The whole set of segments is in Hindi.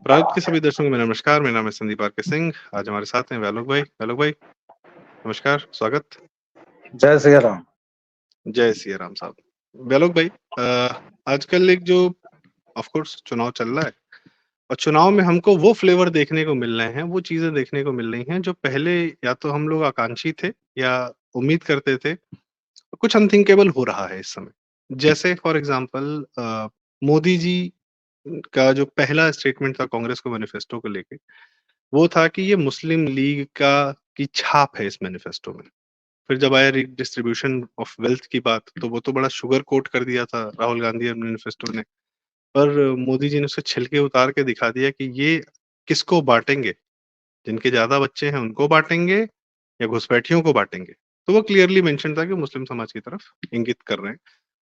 प्रायुक्त के सभी दर्शकों को मेरा नमस्कार। मेरा नाम है संदीप आर के सिंह। आज हमारे साथ हैं वैलोक भाई। वैलोक भाई, नमस्कार, स्वागत। जय श्री राम। जय सिया राम साहब। वैलोक भाई, आजकल एक जो ऑफ कोर्स चुनाव चल रहा है और चुनाव में हमको वो फ्लेवर देखने को मिल रहे हैं, वो चीज़ें देखने को मिल रही हैं जो पहले या तो हम लोग आकांक्षी थे या उम्मीद करते थे, कुछ अनथिंकेबल हो रहा है इस समय। जैसे फॉर एग्ज़ाम्पल मोदी जी का जो पहला स्टेटमेंट था कांग्रेस को मैनिफेस्टो को लेके, वो था कि ये मुस्लिम लीग का की छाप है इस मैनिफेस्टो में। फिर जब आया रिडिस्ट्रीब्यूशन ऑफ वेल्थ की बात, तो वो तो बड़ा शुगर कोट कर दिया था राहुल गांधी और मैनिफेस्टो ने। पर मोदी जी ने उसके छिलके उतार के दिखा दिया कि ये किसको बाँटेंगे, जिनके ज़्यादा बच्चे हैं उनको बाँटेंगे या घुसपैठियों को बाँटेंगे। तो वो क्लियरली मेंशन था कि मुस्लिम समाज की तरफ इंगित कर रहे हैं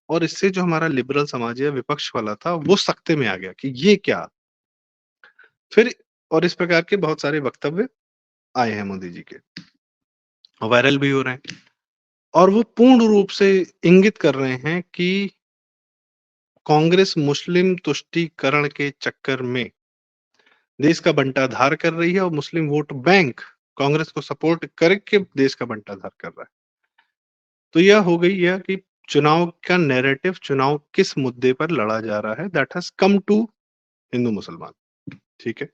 और इससे जो हमारा लिबरल समाज या विपक्ष वाला था, वो सख्ते में आ गया कि ये क्या? फिर और इस प्रकार के बहुत सारे वक्तव्य आए हैं मोदी जी के, वायरल भी हो रहे हैं और वो पूर्ण रूप से इंगित कर रहे हैं कि कांग्रेस मुस्लिम तुष्टीकरण के चक्कर में देश का बंटाधार कर रही है और मुस्लिम वोट बैंक कांग्रेस को सपोर्ट करके देश का बंटाधार कर रहा है। तो यह हो गई यह कि चुनाव का नैरेटिव, चुनाव किस मुद्दे पर लड़ा जा रहा है, that has come to Hindu Musalman. ठीक है।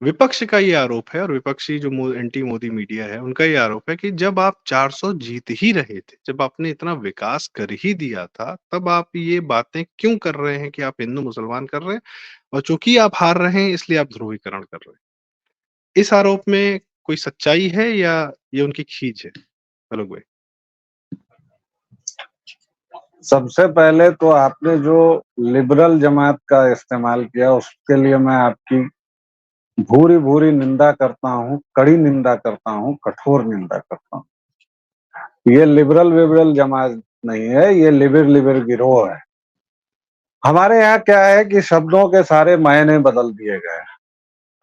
विपक्ष का ये आरोप है और विपक्षी जो एंटी मोदी मीडिया है, उनका ये आरोप है कि जब आप 400 जीत ही रहे थे, जब आपने इतना विकास कर ही दिया था, तब आप ये बातें क्यों कर रहे हैं कि आप हिंदू मुसलमान कर रहे हैं और चूंकि आप हार रहे हैं इसलिए आप ध्रुवीकरण कर रहे हैं। इस आरोप में कोई सच्चाई है या ये उनकी खींच है? अलग भाई। सबसे पहले तो आपने जो लिबरल जमात का इस्तेमाल किया उसके लिए मैं आपकी भूरी भूरी निंदा करता हूँ, कड़ी निंदा करता हूँ, कठोर निंदा करता हूँ। ये लिबरल विबरल जमात नहीं है, ये लिबर लिबर गिरोह है। हमारे यहाँ क्या है कि शब्दों के सारे मायने बदल दिए गए हैं।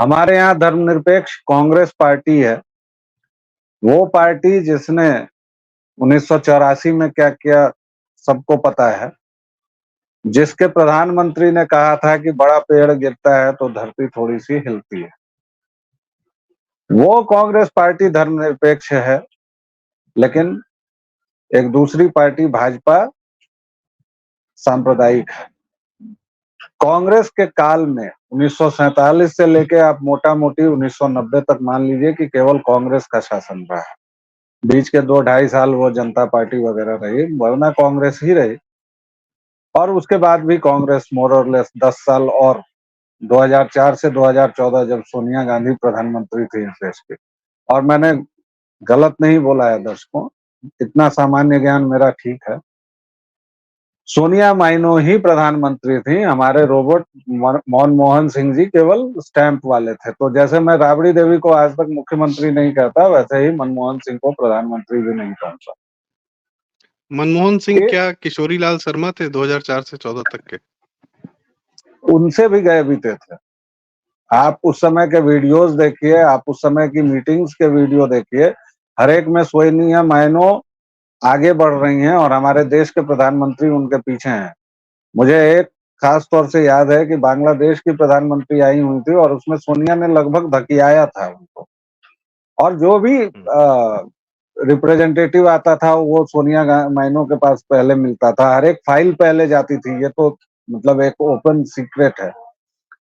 हमारे यहाँ धर्मनिरपेक्ष कांग्रेस पार्टी है, वो पार्टी जिसने 1984 में क्या किया सबको पता है, जिसके प्रधानमंत्री ने कहा था कि बड़ा पेड़ गिरता है तो धरती थोड़ी सी हिलती है। वो कांग्रेस पार्टी धर्मनिरपेक्ष है, लेकिन एक दूसरी पार्टी भाजपा सांप्रदायिक है। कांग्रेस के काल में 1947 से लेके आप मोटा मोटी 1990 तक मान लीजिए कि केवल कांग्रेस का शासन रहा है। बीच के 2-2.5 साल वो जनता पार्टी वगैरह रही, वरना कांग्रेस ही रही। और उसके बाद भी कांग्रेस मोर और लेस 10 साल और 2004 से 2014 जब सोनिया गांधी प्रधानमंत्री थी इस देश की। और मैंने गलत नहीं बोला है दर्शकों, इतना सामान्य ज्ञान मेरा ठीक है। सोनिया माइनो ही प्रधानमंत्री थी, हमारे रोबोट मनमोहन सिंह जी केवल स्टैंप वाले थे। तो जैसे मैं राबड़ी देवी को आज तक मुख्यमंत्री नहीं कहता, वैसे ही मनमोहन सिंह को प्रधानमंत्री भी नहीं कहता। मनमोहन सिंह क्या किशोरी लाल शर्मा थे 2004 से 14 तक के? उनसे भी गए बीते थे। आप उस समय के वीडियोस देखिए, आप उस समय की मीटिंग्स के वीडियो देखिए, हर एक में सोनिया माइनो आगे बढ़ रही हैं और हमारे देश के प्रधानमंत्री उनके पीछे हैं। मुझे एक खास तौर से याद है कि बांग्लादेश की प्रधानमंत्री आई हुई थी और उसमें सोनिया ने लगभग धकियाया था उनको। और जो भी रिप्रेजेंटेटिव आता था वो सोनिया माइनो के पास पहले मिलता था, हर एक फाइल पहले जाती थी। ये तो मतलब एक ओपन सीक्रेट है।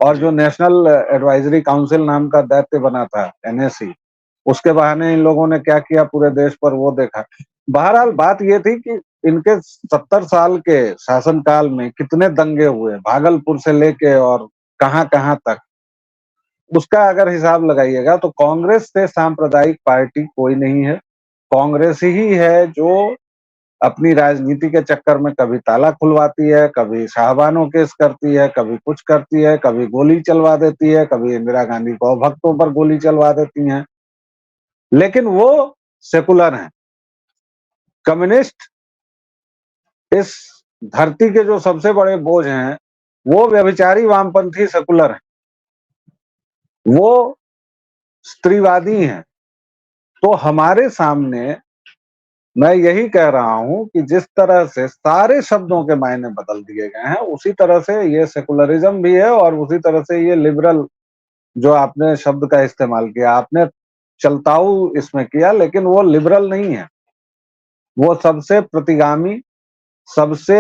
और जो नेशनल एडवाइजरी काउंसिल नाम का दैत्य बना था एनएसी, उसके बहाने इन लोगों ने क्या किया पूरे देश पर वो देखा। बहरहाल बात ये थी कि इनके 70 साल के शासनकाल में कितने दंगे हुए, भागलपुर से लेके और कहां-कहां तक, उसका अगर हिसाब लगाइएगा तो कांग्रेस से सांप्रदायिक पार्टी कोई नहीं है। कांग्रेस ही है जो अपनी राजनीति के चक्कर में कभी ताला खुलवाती है, कभी शाहबानो केस करती है, कभी कुछ करती है, कभी गोली चलवा देती है, कभी इंदिरा गांधी को भक्तों पर गोली चलवा देती हैं। लेकिन वो सेकुलर हैं। कम्युनिस्ट इस धरती के जो सबसे बड़े बोझ हैं, वो व्यभिचारी वामपंथी सेकुलर हैं, वो स्त्रीवादी हैं। तो हमारे सामने मैं यही कह रहा हूं कि जिस तरह से सारे शब्दों के मायने बदल दिए गए हैं, उसी तरह से ये सेकुलरिज्म भी है और उसी तरह से ये लिबरल जो आपने शब्द का इस्तेमाल किया, आपने चलताऊ इसमें किया, लेकिन वो लिबरल नहीं है। वो सबसे प्रतिगामी, सबसे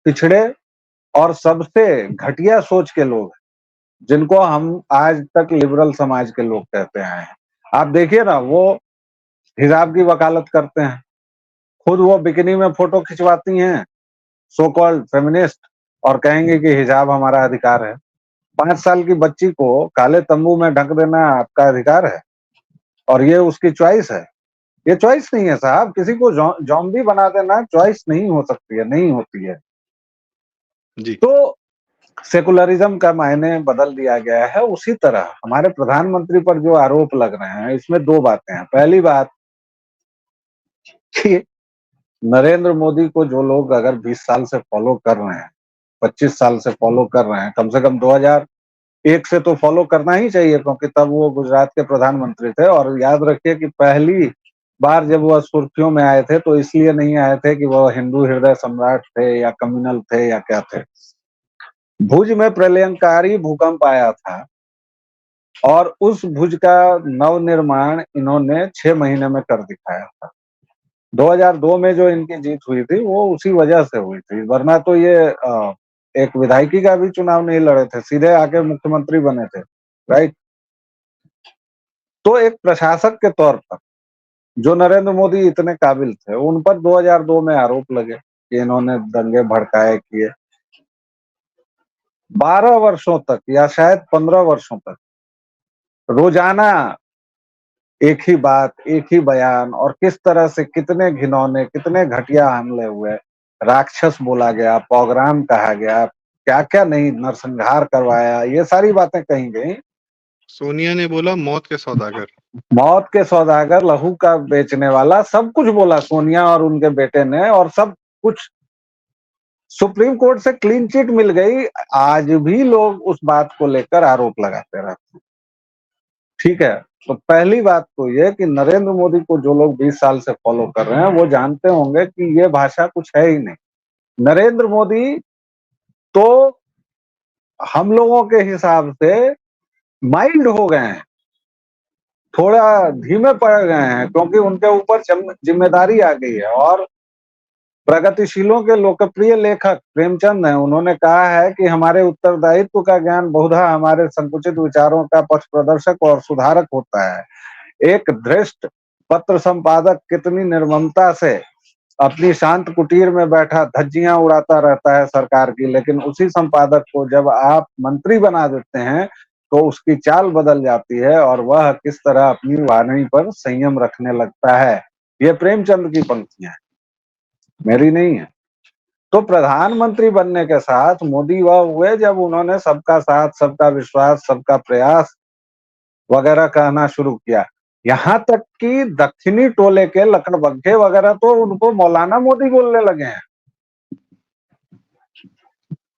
पिछड़े और सबसे घटिया सोच के लोग हैं, जिनको हम आज तक लिबरल समाज के लोग कहते आए हैं। आप देखिए ना, वो हिजाब की वकालत करते हैं, खुद वो बिकिनी में फोटो खिंचवाती हैं, सो कॉल्ड फेमिनिस्ट, और कहेंगे कि हिजाब हमारा अधिकार है। 5 साल की बच्ची को काले तंबू में ढक देना आपका अधिकार है और ये उसकी चॉइस है। ये चॉइस नहीं है साहब, किसी को ज़ॉम्बी बना देना चॉइस नहीं हो सकती है, नहीं होती है। जी। तो सेकुलरिज्म का मायने बदल दिया गया है। उसी तरह हमारे प्रधानमंत्री पर जो आरोप लग रहे हैं, इसमें 2 बातें हैं। पहली बात कि नरेंद्र मोदी को जो लोग अगर 20 साल से फॉलो कर रहे हैं, 25 साल से फॉलो कर रहे हैं, कम से कम 2001 से तो फॉलो करना ही चाहिए, क्योंकि तब वो गुजरात के प्रधानमंत्री थे। और याद रखिए कि पहली बार जब वह सुर्खियों में आए थे तो इसलिए नहीं आए थे कि वह हिंदू हृदय सम्राट थे या कम्युनल थे या क्या थे। भुज में प्रलयंकारी भूकंप आया था और उस भुज का नवनिर्माण इन्होंने 6 महीने में कर दिखाया था। 2002 में जो इनकी जीत हुई थी वो उसी वजह से हुई थी, वरना तो ये एक विधायकी का भी चुनाव नहीं लड़े थे, सीधे आके मुख्यमंत्री बने थे, राइट। तो एक प्रशासक के तौर पर जो नरेंद्र मोदी इतने काबिल थे, उन पर 2002 में आरोप लगे कि इन्होंने दंगे भड़काए किए। 12 वर्षों तक या शायद 15 वर्षों तक रोजाना एक ही बात, एक ही बयान, और किस तरह से कितने घिनौने, कितने घटिया हमले हुए, राक्षस बोला गया, पौग्राम कहा गया, क्या-क्या नहीं, नरसंहार करवाया, ये सारी बातें कही गई। सोनिया ने बोला मौत के सौदागर। मौत के सौदागर, लहू का बेचने वाला, सब कुछ बोला सोनिया और उनके बेटे ने, और सब कुछ सुप्रीम कोर्ट से क्लीन चिट मिल गई। आज भी लोग उस बात को लेकर आरोप लगाते रहते हैं। ठीक है, तो पहली बात तो ये कि नरेंद्र मोदी को जो लोग 20 साल से फॉलो कर रहे हैं, वो जानते होंगे कि ये भाषा कुछ है ही नहीं। नरेंद्र मोदी तो हम लोगों के हिसाब से माइल्ड हो गए हैं, थोड़ा धीमे पड़ गए हैं, क्योंकि उनके ऊपर जिम्मेदारी आ गई है। और प्रगतिशीलों के लोकप्रिय लेखक प्रेमचंद हैं, उन्होंने कहा है कि हमारे उत्तरदायित्व का ज्ञान बहुधा हमारे संकुचित विचारों का पथ प्रदर्शक और सुधारक होता है। एक धृष्ट पत्र संपादक कितनी निर्ममता से अपनी शांत कुटीर में बैठा धज्जियां उड़ाता रहता है सरकार की, लेकिन उसी संपादक को जब आप मंत्री बना देते हैं तो उसकी चाल बदल जाती है और वह किस तरह अपनी वाणी पर संयम रखने लगता है। ये प्रेमचंद की पंक्तियां हैं, मेरी नहीं है। तो प्रधानमंत्री बनने के साथ मोदी वह हुए जब उन्होंने सबका साथ, सबका विश्वास, सबका प्रयास वगैरह कहना शुरू किया। यहाँ तक कि दक्षिणी टोले के लकड़बग्घे वगैरह तो उनको मौलाना मोदी बोलने लगे हैं।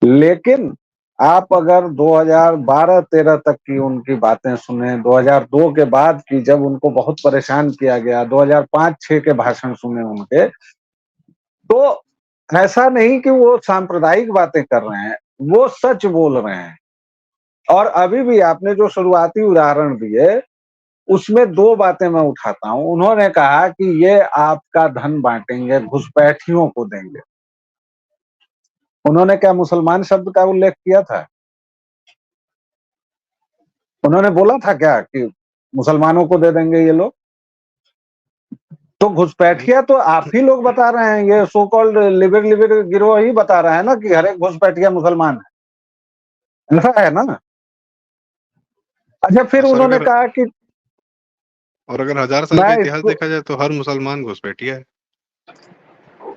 लेकिन आप अगर 2012-13 तक की उनकी बातें सुने, 2002 के बाद की, जब उनको बहुत परेशान किया गया, 2005-6 के भाषण सुने उनके, तो ऐसा नहीं कि वो सांप्रदायिक बातें कर रहे हैं, वो सच बोल रहे हैं। और अभी भी आपने जो शुरुआती उदाहरण दिए, उसमें 2 बातें मैं उठाता हूं। उन्होंने कहा कि ये आपका धन बांटेंगे, घुसपैठियों को देंगे। उन्होंने क्या मुसलमान शब्द का उल्लेख किया था? उन्होंने बोला था क्या कि मुसलमानों को दे देंगे ये लोग? तो घुसपैठिया तो आप ही लोग बता रहे हैं, ये सो कॉल्ड लिबर गिरोह ही बता रहा है ना कि हर एक घुसपैठिया मुसलमान है, ऐसा है ना? अच्छा, फिर और सर उन्होंने अगर कहा कि और अगर 1000 साल का मैं इतिहास इसको देखा जाए तो हर मुसलमान घुसपैठिया है।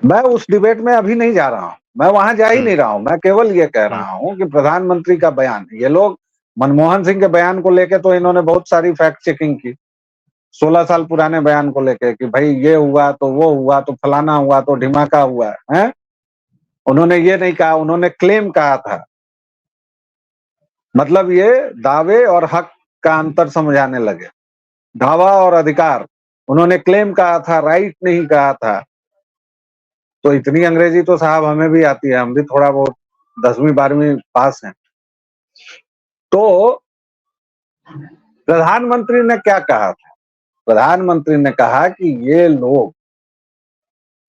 मैं उस डिबेट में अभी नहीं जा रहा हूं, मैं वहां जा ही हुँ, नहीं रहा हूं। मैं केवल ये कह हुँ, रहा हूं कि प्रधानमंत्री का बयान, ये लोग मनमोहन सिंह के बयान को लेके तो इन्होंने बहुत सारी फैक्ट चेकिंग की, 16 साल पुराने बयान को लेके कि भाई ये हुआ तो वो हुआ तो फलाना हुआ तो ढिमाका हुआ है। उन्होंने ये नहीं कहा, उन्होंने क्लेम कहा था। मतलब ये दावे और हक का अंतर समझाने लगे। दावा और अधिकार, उन्होंने क्लेम कहा था, राइट नहीं कहा था। तो इतनी अंग्रेजी तो साहब हमें भी आती है, हम भी थोड़ा बहुत 10वीं 12वीं पास हैं। तो प्रधानमंत्री ने क्या कहा था? प्रधानमंत्री ने कहा कि ये लोग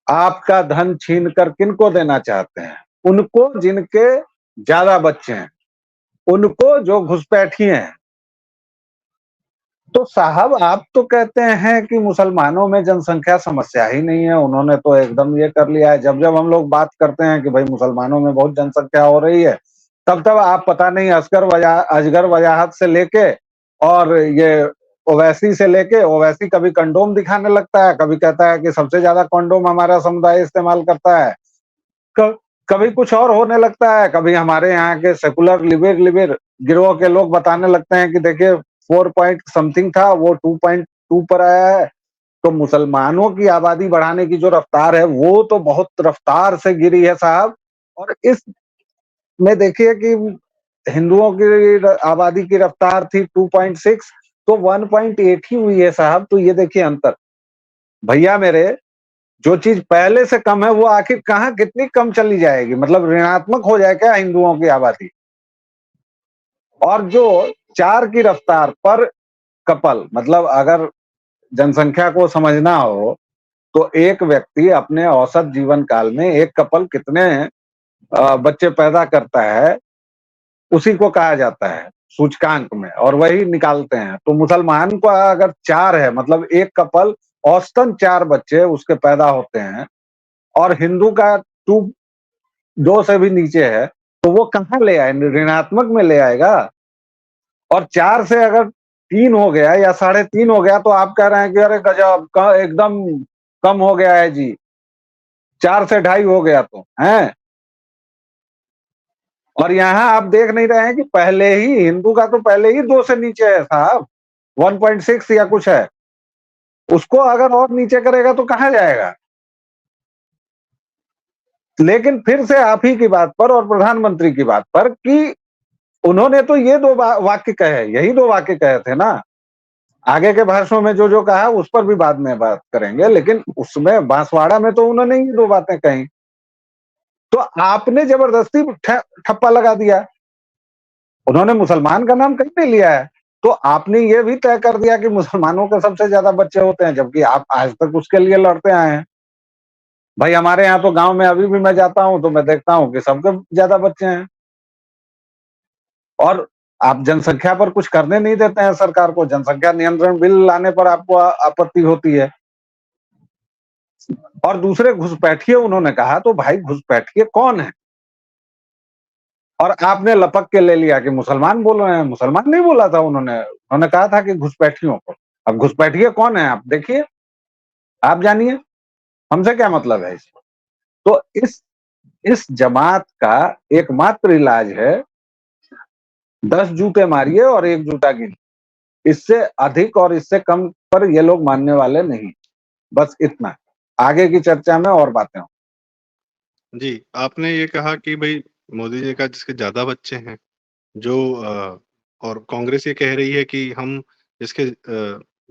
आपका धन छीन कर किनको देना चाहते हैं? उनको जिनके ज्यादा बच्चे हैं, उनको जो घुसपैठिए हैं। तो साहब आप तो कहते हैं कि मुसलमानों में जनसंख्या समस्या ही नहीं है, उन्होंने तो एकदम ये कर लिया है। जब जब हम लोग बात करते हैं कि भाई मुसलमानों में बहुत जनसंख्या हो रही है, तब तब आप पता नहीं अजगर वजाहत से लेके और ये ओवैसी से लेके, ओवैसी कभी कंडोम दिखाने लगता है, कभी कहता है कि सबसे ज्यादा कंडोम हमारा समुदाय इस्तेमाल करता है, कभी कुछ और होने लगता है, कभी हमारे यहाँ के सेकुलर लिबिर लिबिर गिरोह के लोग बताने लगते हैं कि देखिए 4 पॉइंट समथिंग था, वो 2.2 पर आया है। तो मुसलमानों की आबादी बढ़ाने की जो रफ्तार है, वो तो बहुत रफ्तार से गिरी है साहब। और इसमें देखिए कि हिंदुओं की आबादी की रफ्तार थी 2.6, तो 1.8 ही हुई है साहब। तो ये देखिए अंतर। भैया मेरे, जो चीज पहले से कम है वो आखिर कहाँ कितनी कम चली जाएगी? मतलब ऋणात्मक हो जाए क्या हिंदुओं की आबादी? और जो 4 की रफ्तार पर कपल, मतलब अगर जनसंख्या को समझना हो तो एक व्यक्ति अपने औसत जीवन काल में एक कपल कितने बच्चे पैदा करता है, उसी को कहा जाता है सूचकांक में, और वही निकालते हैं। तो मुसलमान को अगर 4 है, मतलब एक कपल औसतन 4 बच्चे उसके पैदा होते हैं, और हिंदू का 2 से भी नीचे है, तो वो कहाँ ले आए? ऋणात्मक में ले आएगा। और 4 से अगर 3 हो गया या 3.5 हो गया, तो आप कह रहे हैं कि अरे गजब, एकदम कम हो गया है जी, 4 से 2.5 हो गया तो है। और यहाँ आप देख नहीं रहे हैं कि पहले ही हिंदू का तो पहले ही 2 से नीचे है साहब, 1.6 या कुछ है। उसको अगर और नीचे करेगा तो कहाँ जाएगा? लेकिन फिर से आप ही की बात पर और प्रधानमंत्री की बात पर कि उन्होंने तो ये 2 वाक्य कहे, यही 2 वाक्य कहे थे ना। आगे के भाषणों में जो जो कहा उस पर भी बाद में बात करेंगे, लेकिन उसमें बांसवाड़ा में तो उन्होंने ये 2 बातें कही। तो आपने जबरदस्ती ठप्पा लगा दिया। उन्होंने मुसलमान का नाम कहीं नहीं लिया है। तो आपने ये भी तय कर दिया कि मुसलमानों के सबसे ज्यादा बच्चे होते हैं, जबकि आप आज तक उसके लिए लड़ते आए हैं। भाई हमारे यहाँ तो गांव में अभी भी मैं जाता हूँ तो मैं देखता हूँ कि सबके ज्यादा बच्चे हैं। और आप जनसंख्या पर कुछ करने नहीं देते हैं सरकार को। जनसंख्या नियंत्रण बिल लाने पर आपको आपत्ति होती है। और दूसरे घुसपैठिए उन्होंने कहा, तो भाई घुसपैठिए कौन है? और आपने लपक के ले लिया कि मुसलमान बोल रहे हैं। मुसलमान नहीं बोला था उन्होंने कहा था कि घुसपैठियों को। अब घुसपैठिए कौन है आप देखिए, आप जानिए, हमसे क्या मतलब है इसको? तो इस जमात का एकमात्र इलाज है 10 जूते मारिए और 1 जूता गिनिए। इससे अधिक और इससे कम पर ये लोग मानने वाले नहीं। बस इतना। आगे की चर्चा में और बातें जी, आपने ये कहा कि भई मोदी जी का जिसके ज़्यादा बच्चे हैं, जो और कांग्रेस ये कह रही है कि हम जिसके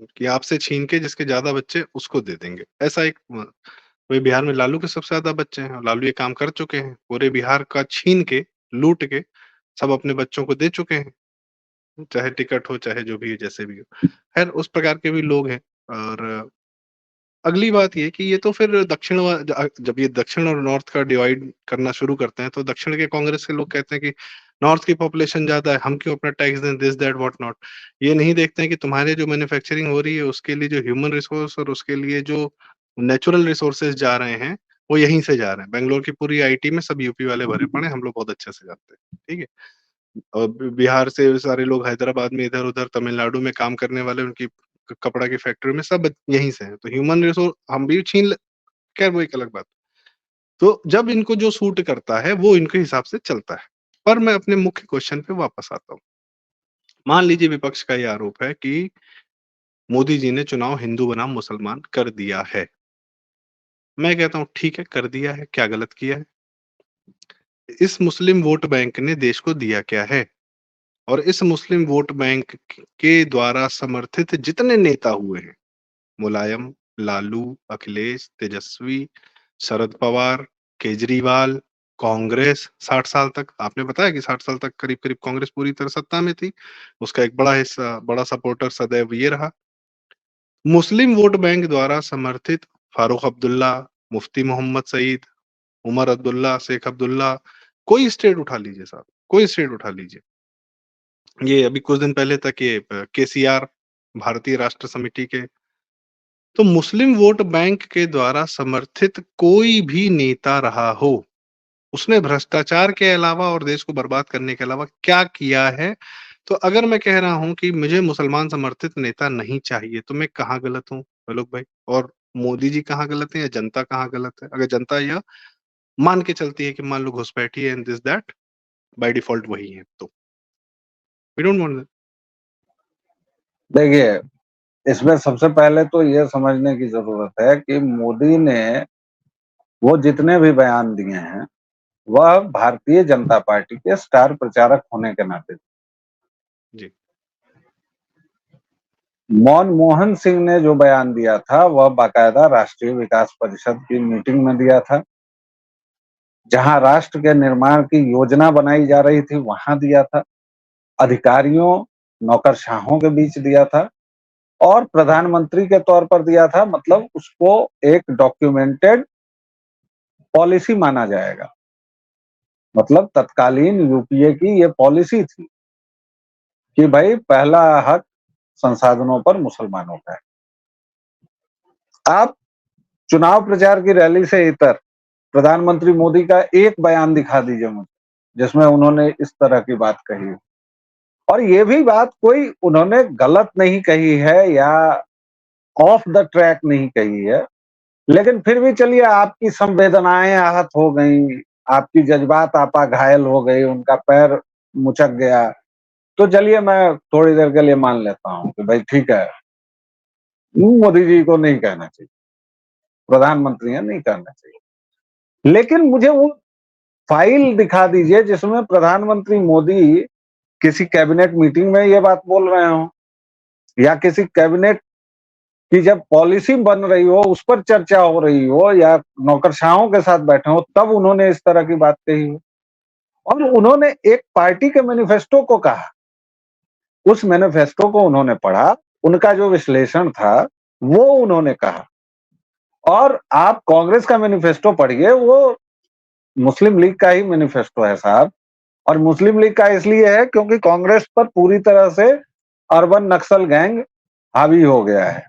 कि आपसे छीन के जिसके ज़्यादा बच्चे उसको दे देंगे। ऐसा एक वही बिहार में लालू के सबसे ज़्यादा बच्चे हैं, लालू ये काम कर चुके हैं। पूरे बिहार का छीन के, लूट के सब अपने बच्चों को दे चुके हैं, चाहे टिकट हो, चाहे जो भी हो, जैसे भी हो। खैर उस प्रकार के भी लोग हैं। और अगली बात ये कि ये तो फिर जब ये दक्षिण और नॉर्थ का डिवाइड करना शुरू करते हैं, तो दक्षिण के कांग्रेस के लोग कहते हैं कि नॉर्थ की पॉपुलेशन ज़्यादा है, हम क्यों अपना टैक्स दें, दिस दैट व्हाट नॉट। ये नहीं देखते हैं कि तुम्हारे जो मैन्युफैक्चरिंग हो रही है, उसके लिए जो ह्यूमन रिसोर्स और उसके लिए जो नेचुरल रिसोर्सेज़ जा रहे हैं, वो यहीं से जा रहे हैं। बैंगलोर की पूरी आईटी में सब यूपी वाले भरे पड़े हैं, हम लोग बहुत अच्छे से जानते हैं, ठीक है? और बिहार से सारे लोग हैदराबाद में इधर-उधर तमिलनाडु में काम करने वाले उनकी कपड़ा की फैक्ट्री में सब यहीं से हैं। तो ह्यूमन रिसोर्स हम भी छीन ले, खैर वो एक अलग बात। तो जब इनको जो सूट करता है वो इनके हिसाब से चलता है। पर मैं अपने मुख्य क्वेश्चन पे वापस आता हूँ। मान लीजिए विपक्ष का ये आरोप है कि मोदी जी ने चुनाव हिंदू बनाम मुसलमान कर दिया है। मैं कहता हूँ ठीक है, कर दिया है, क्या गलत किया है? इस मुस्लिम वोट बैंक ने देश को दिया क्या है? और इस मुस्लिम वोट बैंक के द्वारा समर्थित जितने नेता हुए हैं, मुलायम, लालू, अखिलेश, तेजस्वी, शरद पवार, केजरीवाल, कांग्रेस 60 साल तक, आपने बताया कि 60 साल तक करीब-करीब कांग्रेस पूरी तरह सत्ता में थी। उसका एक बड़ा हिस्सा, बड़ा सपोर्टर सदैव ये रहा। मुस्लिम वोट बैंक द्वारा समर्थित फारूक अब्दुल्ला, मुफ्ती मोहम्मद सईद, उमर अब्दुल्ला, शेख अब्दुल्ला, कोई स्टेट उठा लीजिए साहब, कोई स्टेट उठा लीजिए। ये अभी कुछ दिन पहले तक ये केसीआर, भारतीय राष्ट्र समिति के, तो मुस्लिम वोट बैंक के द्वारा समर्थित कोई भी नेता रहा हो, उसने भ्रष्टाचार के अलावा और देश को बर्बाद करने के अलावा क्या किया है? तो अगर मैं कह रहा हूँ कि मुझे मुसलमान समर्थित नेता नहीं चाहिए, तो मैं कहाँ गलत हूँ आलोक भाई? और मोदी जी कहाँ गलत हैं या जनता कहाँ गलत है? अगर जनता यह मान के चलती है कि मान लो घुसपैठी है and this that, by default वही है, तो वी डोंट वांट दैट। देखिए, इसमें सबसे पहले तो ये समझने की ज़रूरत है कि मोदी ने वो जितने भी बयान दिए हैं, वह भारतीय जनता पार्टी के स्टार प्रचारक होने के नाते। जी। मनमोहन सिंह ने जो बयान दिया था, वह बाकायदा राष्ट्रीय विकास परिषद की मीटिंग में दिया था। जहां राष्ट्र के निर्माण की योजना बनाई जा रही थी, वहां दिया था। अधिकारियों, नौकरशाहों के बीच दिया था और प्रधानमंत्री के तौर पर दिया था, मतलब उसको एक डॉक्यूमेंटेड पॉलिसी माना जाएगा। मतलब तत्कालीन यूपीए की ये पॉलिसी थी कि भाई पहला हक संसाधनों पर मुसलमानों का है। आप चुनाव प्रचार की रैली से इतर प्रधानमंत्री मोदी का एक बयान दिखा दीजिए मुझे, जिसमें उन्होंने इस तरह की बात कही हो। और ये भी बात कोई उन्होंने गलत नहीं कही है या ऑफ द ट्रैक नहीं कही है, लेकिन फिर भी चलिए आपकी संवेदनाएं आहत हो गई, आपकी जज्बात आपा घायल हो गई, उनका पैर मुचक गया, तो चलिए मैं थोड़ी देर के लिए मान लेता हूँ कि भाई ठीक है, मोदी जी को नहीं कहना चाहिए, प्रधानमंत्री हैं, नहीं कहना चाहिए। लेकिन मुझे वो फाइल दिखा दीजिए जिसमें प्रधानमंत्री मोदी किसी कैबिनेट मीटिंग में ये बात बोल रहे हो या किसी कैबिनेट की जब पॉलिसी बन रही हो उस पर चर्चा हो रही हो या नौकरशाहों के साथ बैठे हो तब उन्होंने इस तरह की बात कही हो। और उन्होंने एक पार्टी के मैनिफेस्टो को कहा, उस मैनिफेस्टो को उन्होंने पढ़ा, उनका जो विश्लेषण था वो उन्होंने कहा। और आप कांग्रेस का मैनिफेस्टो पढ़िए, वो मुस्लिम लीग का ही मैनिफेस्टो है साहब। और मुस्लिम लीग का इसलिए है क्योंकि कांग्रेस पर पूरी तरह से अर्बन नक्सल गैंग हावी हो गया है।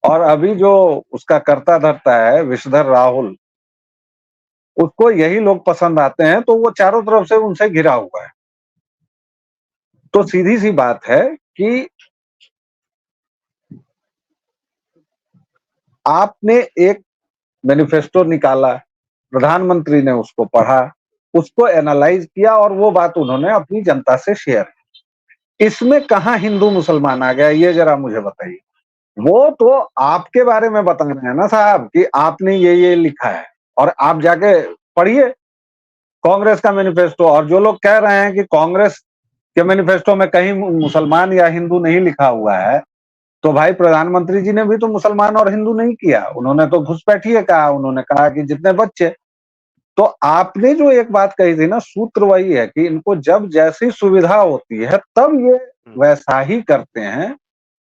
और अभी जो उसका कर्ता धर्ता है विषधर राहुल, उसको यही लोग पसंद आते हैं, तो वो चारों तरफ से उनसे घिरा हुआ है। तो सीधी सी बात है कि आपने एक मैनिफेस्टो निकाला, प्रधानमंत्री ने उसको पढ़ा, उसको एनालाइज किया और वो बात उन्होंने अपनी जनता से शेयर की। इसमें कहाँ हिंदू मुसलमान आ गया, ये जरा मुझे बताइए। वो तो आपके बारे में बता रहे हैं ना साहब कि आपने ये लिखा है, और आप जाके पढ़िए कांग्रेस का मैनिफेस्टो। और जो लोग कह रहे हैं कि कांग्रेस के मैनिफेस्टो में कहीं मुसलमान या हिंदू नहीं लिखा हुआ है, तो भाई प्रधानमंत्री जी ने भी तो मुसलमान और हिंदू नहीं किया, उन्होंने तो घुसपैठिए कहा, उन्होंने कहा कि जितने बच्चे। तो आपने जो एक बात कही थी ना, सूत्र वही है कि इनको जब जैसी सुविधा होती है तब ये वैसा ही करते हैं,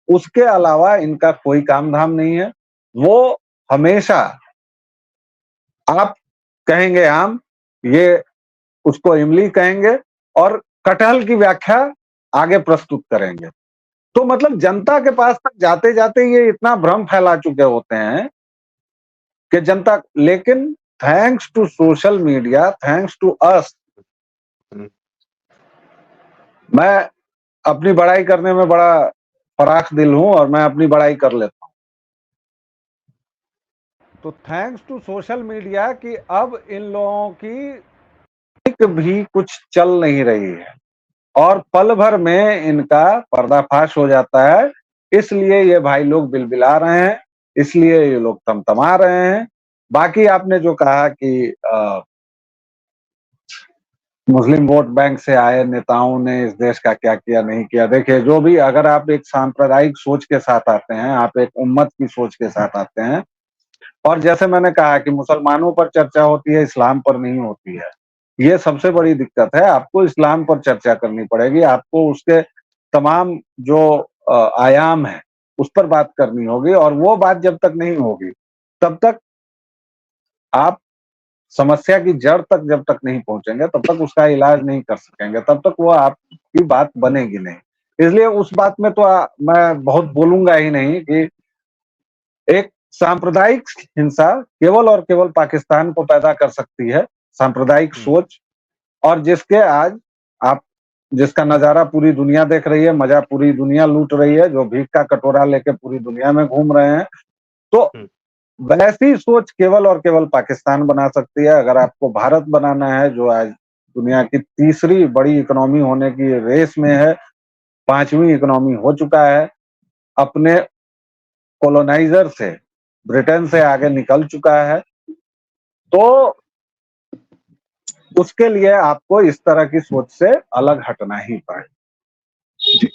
उसके अलावा इनका कोई काम धाम नहीं है। वो हमेशा आप कहेंगे आम, ये उसको इमली कहेंगे और कटहल की व्याख्या आगे प्रस्तुत करेंगे। तो मतलब जनता के पास तक जाते जाते ये इतना भ्रम फैला चुके होते हैं कि जनता, लेकिन thanks to social media, thanks to us, मैं अपनी बड़ाई करने में बड़ा फराख दिल हूं और मैं अपनी बड़ाई कर लेता हूं। तो थैंक्स टू सोशल मीडिया कि अब इन लोगों की भी कुछ चल नहीं रही है और पल भर में इनका पर्दाफाश हो जाता है। इसलिए ये भाई लोग बिलबिला रहे हैं, इसलिए ये लोग तमतमा रहे हैं। बाकी आपने जो कहा कि मुस्लिम वोट बैंक से आए नेताओं ने इस देश का क्या किया नहीं किया, देखिए जो भी, अगर आप एक सांप्रदायिक सोच के साथ आते हैं, आप एक उम्मत की सोच के साथ आते हैं और जैसे मैंने कहा कि मुसलमानों पर चर्चा होती है, इस्लाम पर नहीं होती है। ये सबसे बड़ी दिक्कत है, आपको इस्लाम पर चर्चा करनी पड़ेगी, आपको उसके तमाम जो आयाम हैं, उस पर बात करनी होगी और वो बात जब तक नहीं होगी, तब तक आप समस्या की जड़ तक जब तक नहीं पहुँचेंगे, तब तक उसका इलाज नहीं कर सकेंगे, तब तक वो आपकी बात बनेगी नहीं। इसलिए उस बात में तो मैं बहुत बोलूँगा ही नहीं कि एक सांप्रदायिक हिंसा केवल और केवल पाकिस्तान को पैदा कर सकती है, सांप्रदायिक सोच, और जिसके आज आप जिसका नज़ारा पूरी दुनिया देख रही है, मज़ा पूरी दुनिया लूट रही है, जो भीख का कटोरा लेके पूरी दुनिया में घूम रहे हैं। तो वैसी सोच केवल और केवल पाकिस्तान बना सकती है। अगर आपको भारत बनाना है, जो आज दुनिया की तीसरी बड़ी इकोनॉमी होने की रेस में है, 5वीं इकोनॉमी हो चुका है, अपने कॉलोनाइज़र से, ब्रिटेन से आगे निकल चुका है, तो उसके लिए आपको इस तरह की सोच से अलग हटना ही पड़ेगा। जी।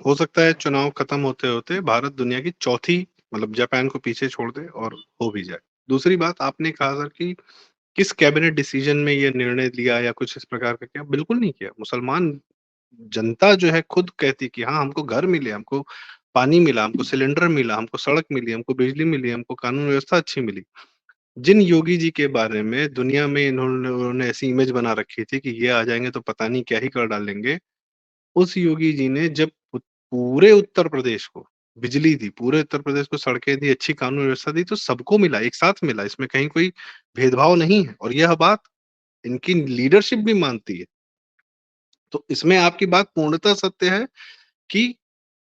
हो सकता है चुनाव खत्म होते-होते भारत दुनिया की चौथी मतलब जापान को पीछे छोड़ दे और हो भी जाए। दूसरी बात आपने कहा सर कि किस कैबिनेट डिसीजन में ये निर्णय लिया या कुछ इस प्रकार का किया? बिल्कुल नहीं किया। मुसलमान जनता जो है खुद कहती कि हाँ, हमको घर मिले, हमको पानी मिला, हमको सिलेंडर मिला, हमको सड़क मिली, हमको बिजली मिली, हमको कानून व्यवस्था अच्छी मिली। जिन योगी जी के बारे में दुनिया में उन्होंने ऐसी इमेज बना रखी थी कि ये आ जाएँगे तो पता नहीं क्या ही कर डालेंगे। उस योगी जी ने जब पूरे उत्तर प्रदेश को बिजली दी, पूरे उत्तर प्रदेश को सड़कें दी, अच्छी कानून व्यवस्था दी, तो सबको मिला, एक साथ मिला, इसमें कहीं कोई भेदभाव नहीं है और यह बात इनकी लीडरशिप भी मानती है। तो इसमें आपकी बात पूर्णतः सत्य है कि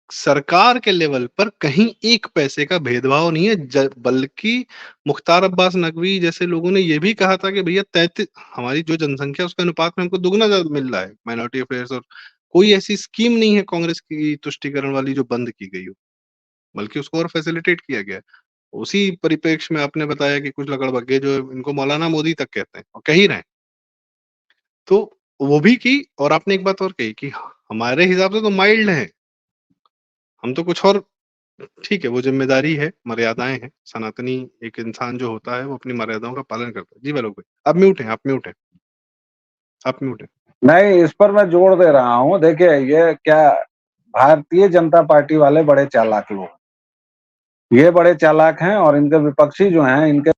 सरकार के लेवल पर कहीं एक पैसे का भेदभाव नहीं है, बल्कि मुख्तार अब्बास नकवी जैसे लोगों ने ये भी कहा था कि भैया 33 हमारी जो जनसंख्या उसके अनुपात में हमको दुगना ज्यादा मिल रहा है माइनॉरिटी अफेयर्स और कोई ऐसी स्कीम नहीं है कांग्रेस की तुष्टिकरण वाली जो बंद की गई हो, बल्कि उसको और फैसिलिटेट किया गया है। उसी परिप्रेक्ष्य में आपने बताया कि कुछ लकड़बग्गे जो इनको मौलाना मोदी तक कहते हैं और कह ही रहे हैं, तो वो भी की और आपने एक बात और कही कि हमारे हिसाब से तो माइल्ड है, हम तो कुछ और ठीक है, वो ज़िम्मेदारी है, मर्यादाएँ हैं, सनातनी एक इंसान जो होता है, वो अपनी मर्यादाओं का पालन करता है। जी, बालक भाई, आप म्यूट हैं, आप म्यूट हैं, आप म्यूट हैं। नहीं, इस पर मैं जोर दे रहा हूँ। देखिए, ये क्या भारतीय जनता पार्टी वाले बड़े चालाक लोग हैं। ये बड़े चालाक हैं और इनके विपक्षी जो हैं, इनके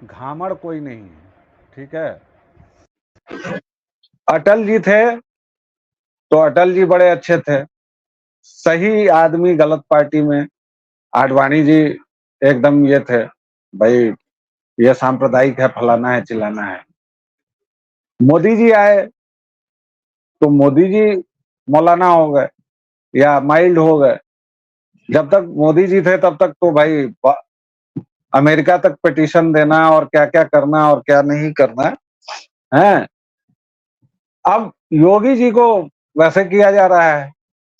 घामड़ कोई नहीं है, ठीक है? अटल जी थे, तो अटल जी बड़े अच्छे थे। सही आदमी गलत पार्टी में, आडवाणी जी एकदम ये थे, भाई ये सांप्रदायिक है, फलाना है, चिल्लाना है। मोदी जी आए, तो मोदी जी मौलाना हो गए या माइल्ड हो गए। जब तक मोदी जी थे तब तक तो भाई अमेरिका तक पिटीशन देना और क्या-क्या करना और क्या नहीं करना, हैं? अब योगी जी को वैसे किया जा रहा है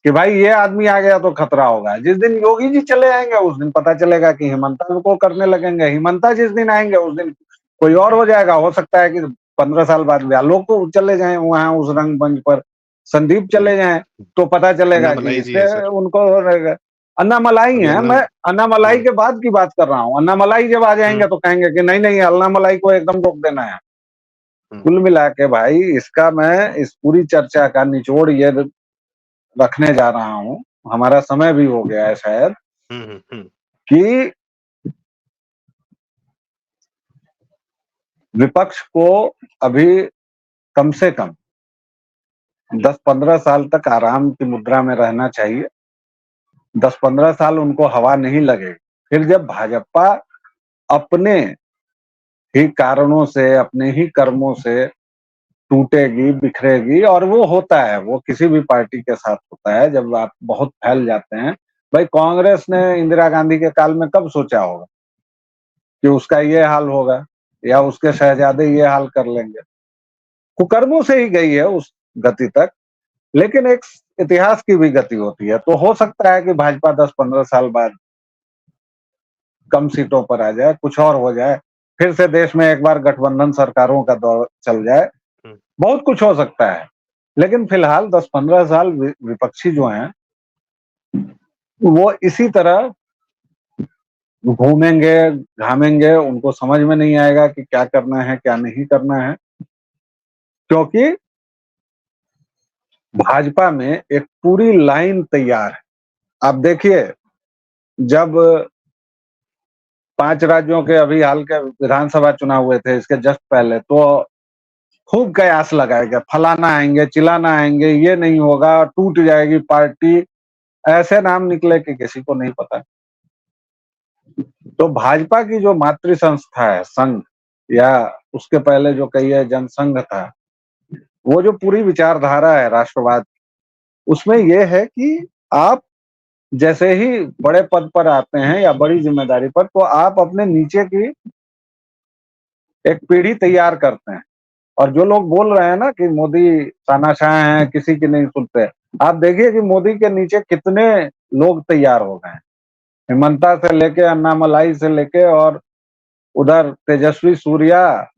कि भाई ये आदमी आ गया तो खतरा होगा। जिस दिन योगी जी चले आएँगे उस दिन पता चलेगा कि हिमंता को करने लगेंगे। हिमंता जिस दिन आएँगे उस दिन कोई और हो जाएगा। हो सकता है कि 15 साल बाद भी आलोक तो चले जाएँ वहाँ उस रंगमंच पर, संदीप हुँ, चले जाएँ, तो पता चलेगा कि अन्नामलाई जी है इससे सर, उनको रहेगा। अन्नामलाई अभी हैं, मैं अन्नामलाई हाँ, के बाद की बात कर रहा हूँ। अन्नामलाई जब आ हुँ, जाएँगे तो कहेंगे कि नहीं-नहीं अन्नामलाई को एकदम रोक देना है। हुँ, कुल मिला के भाई इसका मैं इस पूरी चर्चा का निचोड़ ये रखने जा रहा हूँ, हमारा समय भी हो गया है शायद, हुँ, हुँ, हुँ, कि विपक्ष को अभी कम से कम 10-15 साल तक आराम की मुद्रा में रहना चाहिए। 10-15 साल उनको हवा नहीं लगेगी। फिर जब भाजपा अपने ही कारणों से, अपने ही कर्मों से टूटेगी, बिखरेगी और वो होता है, वो किसी भी पार्टी के साथ होता है जब आप बहुत फैल जाते हैं। भाई कांग्रेस ने इंदिरा गांधी के काल में कब सोचा होगा कि उसका ये हाल होगा या उसके शहजादे ये हाल कर लेंगे। कुकर्मों से ही गई है उस गति तक, लेकिन एक इतिहास की भी गति होती है। तो हो सकता है कि भाजपा 10-15 साल बाद कम सीटों पर आ जाए, कुछ और हो जाए, फिर से देश में एक बार गठबंधन सरकारों का दौर चल जाए, हुँ, बहुत कुछ हो सकता है। लेकिन फिलहाल 10-15 साल विपक्षी जो हैं, वो इसी तरह घूमेंगे, घामेंगे, उनको समझ में नहीं आएगा कि क्या करना है, क्या नहीं करना है। क्योंकि भाजपा में एक पूरी लाइन तैयार है। आप देखिए, जब 5 राज्यों के अभी हाल के विधानसभा चुनाव हुए थे, इसके जस्ट पहले, तो खूब कयास लगाया गया, फलाना आएंगे, चिलाना आएंगे, ये नहीं होगा, टूट जाएगी पार्टी। ऐसे नाम निकले कि किसी को नहीं पता। तो भाजपा की जो मातृ संस्था है, संघ, या उसके पहले जो कहिए जनसंघ था, वो जो पूरी विचारधारा है राष्ट्रवाद, उसमें ये है कि आप जैसे ही बड़े पद पर आते हैं या बड़ी जिम्मेदारी पर, तो आप अपने नीचे की एक पीढ़ी तैयार करते हैं। और जो लोग बोल रहे हैं ना कि मोदी तानाशाह हैं, किसी की नहीं सुनते, आप देखिए कि मोदी के नीचे कितने लोग तैयार हो गए हैं। हिमंता से लेके, अन्नामलाई से लेके, और उधर तेजस्वी सूर्या,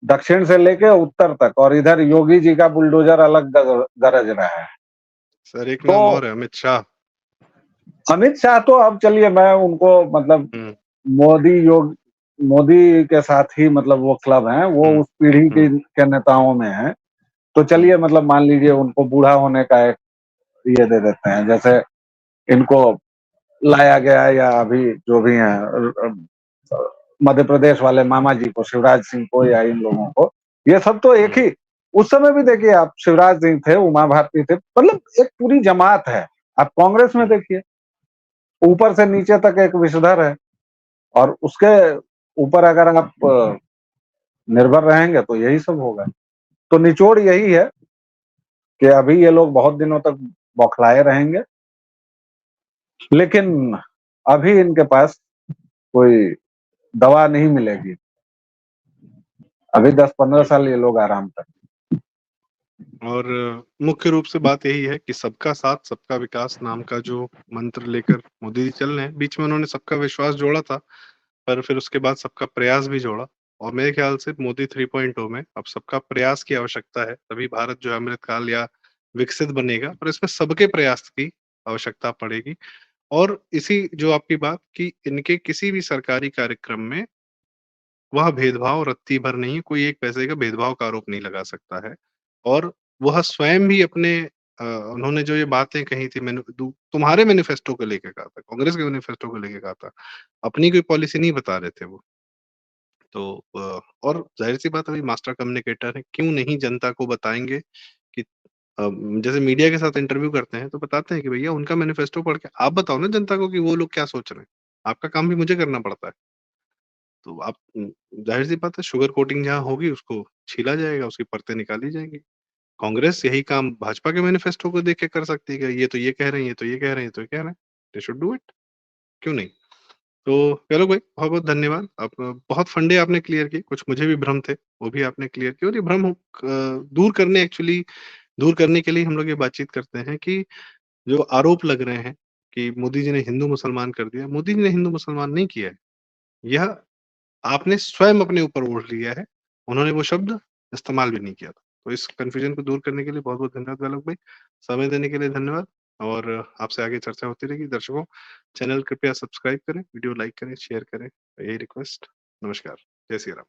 दक्षिण से लेके उत्तर तक, और इधर योगी जी का बुलडोजर अलग गरज रहा है। सर एक तो नाम और है, अमित शाह। अमित शाह तो अब चलिए, मैं उनको मतलब मोदी के साथ ही मतलब वो क्लब है, वो उस पीढ़ी के नेताओं में है। तो चलिए मतलब मान लीजिए उनको बूढ़ा होने का एक ये दे देते हैं, जैसे इनको लाया गया, या अभी जो भी हैं मध्य प्रदेश वाले मामा जी को, शिवराज सिंह को, या इन लोगों को, ये सब तो एक ही। उस समय भी देखिए आप, शिवराज सिंह थे, उमा भारती थे, मतलब एक पूरी जमात है। आप कांग्रेस में देखिए, ऊपर से नीचे तक एक विषधर है, और उसके ऊपर अगर आप निर्भर रहेंगे तो यही सब होगा। तो निचोड़ यही है कि अभी ये लोग बहुत दिनों तक बौखलाए रहेंगे, लेकिन अभी इनके पास कोई दवा नहीं मिलेगी। अभी 10-15 साल ये लोग आराम कर। और मुख्य रूप से बात यही है कि सबका साथ सबका विकास नाम का जो मंत्र लेकर मोदी जी चल रहे हैं। बीच में उन्होंने सबका विश्वास जोड़ा था, पर फिर उसके बाद सबका प्रयास भी जोड़ा। और मेरे ख्याल से मोदी 3.0 में अब सबका प्रयास की आवश्यकता है, तभी भारत जो है अमृतकाल या विकसित बनेगा। पर इसमें सबके प्रयास की आवश्यकता पड़ेगी। और इसी जो आपकी बात कि इनके किसी भी सरकारी कार्यक्रम में वह भेदभाव रत्ती भर नहीं, कोई एक पैसे का भेदभाव का आरोप नहीं लगा सकता है। और वह स्वयं भी अपने उन्होंने जो ये बातें कही थी, तुम्हारे मैनिफेस्टो को लेके कहा था, कांग्रेस के मैनिफेस्टो को लेके कहा था, अपनी कोई पॉलिसी नहीं बता रहे थे वो। तो और जाहिर-सी बात है, भाई मास्टर कम्युनिकेटर है, क्यों नहीं जनता को बताएँगे कि जैसे मीडिया के साथ इंटरव्यू करते हैं तो बताते हैं कि भैया उनका मैनिफेस्टो पढ़ के आप बताओ ना जनता को कि वो लोग क्या सोच रहे हैं। आपका काम भी मुझे करना पड़ता है। तो आप ज़ाहिर-सी बात है, शुगर कोटिंग जहाँ होगी उसको छीला जाएगा, उसकी परतें निकाली जाएँगी। कांग्रेस यही काम भाजपा के मैनिफेस्टो को देख के कर सकती है कि ये तो ये कह रहे हैं, ये तो ये कह रहे हैं, ये तो ये कह रहे हैं। दे शुड डू इट, क्यों नहीं? तो चलो भाई, बहुत-बहुत धन्यवाद। आप बहुत फंडे आपने क्लियर किए, कुछ मुझे भी भ्रम थे, वो भी आपने क्लियर किए। और ये भ्रम दूर करने के लिए हम लोग ये बातचीत करते हैं कि जो आरोप लग रहे हैं कि मोदी जी ने हिंदू-मुसलमान कर दिया, मोदी जी ने हिंदू-मुसलमान नहीं किया है। यह आपने स्वयं अपने ऊपर ओढ़ लिया है। उन्होंने वो शब्द इस्तेमाल भी नहीं किया था। तो इस कन्फ्यूजन को दूर करने के लिए बहुत-बहुत धन्यवाद बालक भाई। समय देने के लिए धन्यवाद। और आपसे आगे चर्चा होती रहेगी। दर्शकों, चैनल कृपया सब्सक्राइब करें, वीडियो लाइक करें, शेयर करें। यही रिक्वेस्ट। नमस्कार। जय श्री राम।